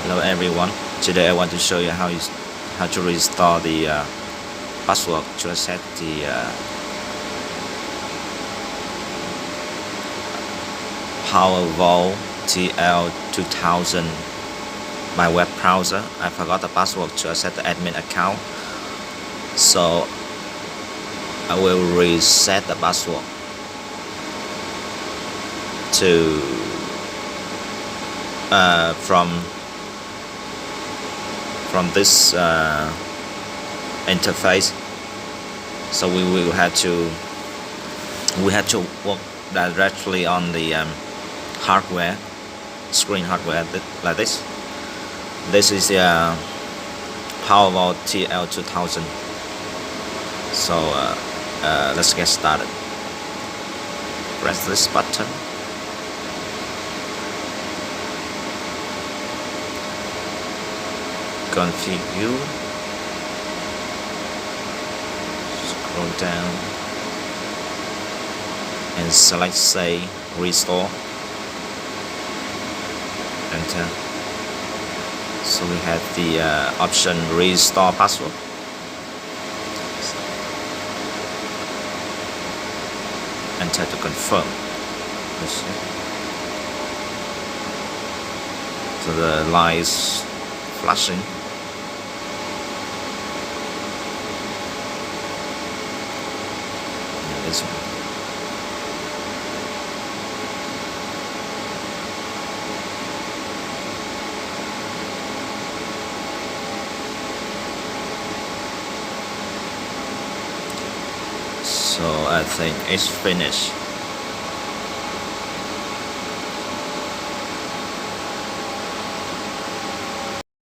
Hello everyone. Today I want to show you how to restore the password to set the Powervault TL2000 my web browser. I forgot the password to set the admin account, so I will reset the password to from this interface. So we have to work directly on the hardware screen hardware like this. This is the Powervault TL2000. So let's get started. Press this button. Configure, scroll down and select say restore, enter. So we have the option restore password. Enter to confirm. So the light is flashing. This one. So I think it's finished.